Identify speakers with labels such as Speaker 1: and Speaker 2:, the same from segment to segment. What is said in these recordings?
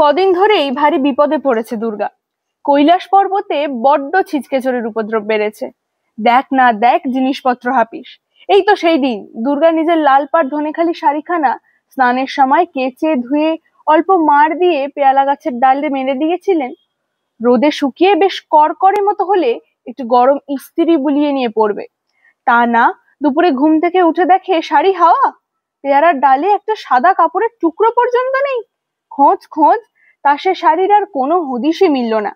Speaker 1: কদিন ধরেই ভারী বিপদে পড়েছে দুর্গা। কৈলাস পর্বতে বড্ড ছিচকেচড়ের উপদ্রব বেড়েছে। দেখ না দেখ জিনিসপত্র হাপিস। এই তো সেই দিন দুর্গা নিজের লাল পাড় ধনেখালি শাড়িখানা স্নানের সময় কেচে ধুয়ে অল্প মাড় দিয়ে পেয়ালা গাছের ডালে মেলে দিয়েছিলেন। রোদে শুকিয়ে বেশ করকরে মতো হলে একটু গরম ইস্ত্রি বুলিয়ে নিয়ে পড়বে, তা না দুপুরে ঘুম থেকে উঠে দেখে শাড়ি হাওয়া, পেয়ারার ডালে একটা সাদা কাপড়ের টুকরো পর্যন্ত নেই। খোঁজ খোঁজ, তা সে শাড়ির আর কোনো হদিশই মিলল না।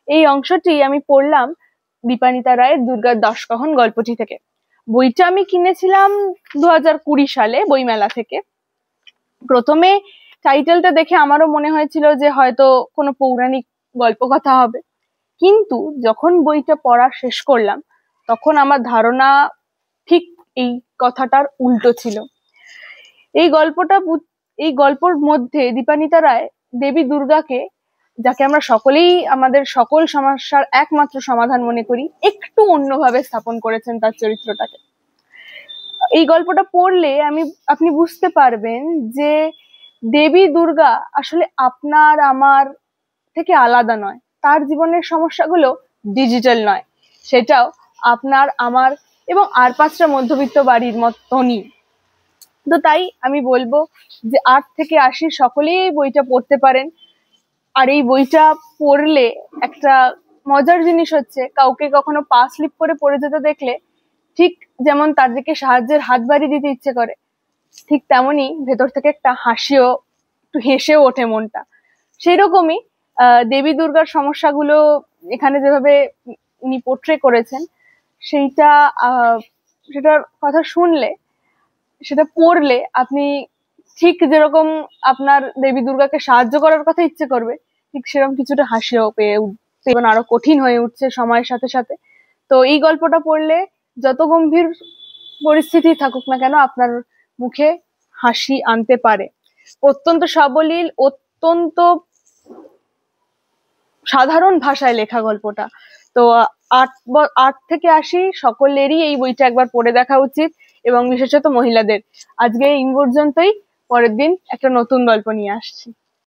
Speaker 1: এই অংশটি আমি পড়লাম দীপানিতা রায়ের দুর্গার দশকহন গল্পটি থেকে। বইটা আমি কিনেছিলাম 2020 সালে বইমেলা থেকে। প্রথমে টাইটেলটা দেখে আমারও মনে হয়েছিল যে হয়তো কোনো পৌরাণিক গল্প কথা হবে, কিন্তু যখন বইটা পড়া শেষ করলাম তখন আমার ধারণা ঠিক এই কথাটার উল্টো ছিল। এই গল্পর মধ্যে দীপানিতা রায় দেবী দুর্গাকে, যাকে আমরা সকলেই আমাদের সকল সমস্যার একমাত্র সমাধান মনে করি, একটু অন্যভাবে স্থাপন করেছেন তার চরিত্রটাকে। এই গল্পটা পড়লে আপনি বুঝতে পারবেন যে দেবী দুর্গা আসলে আপনার আমার থেকে আলাদা নয়। তার জীবনের সমস্যাগুলো ডিজিটাল নয়, সেটাও আপনার আমার এবং আর 5টা মধ্যবিত্ত বাড়ির মতনই। তো তাই আমি বলবো যে 8 থেকে 80 সকলেই এই বইটা পড়তে পারেন। আর এই বইটা পড়লে একটা মজার জিনিস হচ্ছে, কাউকে কখনো পা স্লিপ করে পড়ে যেতে দেখলে ঠিক যেমন তার দিকে সাহায্যের হাত বাড়িয়ে দিতে ইচ্ছে করে, ঠিক তেমনি ভেতর থেকে একটা হাসিও, একটু হেসেও ওঠে মনটা। সেই রকমই দেবী দুর্গার সমস্যাগুলো এখানে যেভাবে উনি পোট্রে করেছেন, সেটার কথা শুনলে, সেটা পড়লে আপনি ঠিক যেরকম আপনার দেবী দুর্গাকে সাহায্য করার কথা ইচ্ছে করবে, ঠিক সেরকম কিছুটা হাসিও পেয়ে উঠবে, এবং আরো কঠিন হয়ে উঠছে সময়ের সাথে সাথে। তো এই গল্পটা পড়লে যত গম্ভীর পরিস্থিতি থাকুক না কেন, আপনার মুখে হাসি আনতে পারে। অত্যন্ত সাবলীল, অত্যন্ত সাধারণ ভাষায় লেখা গল্পটা। তো 8 থেকে 80 সকলেরই এই বইটা একবার পড়ে দেখা উচিত, এবং বিশেষত মহিলাদের। আজকে এই পর্যন্তই, পরের দিন একটা নতুন গল্প নিয়ে আসছি।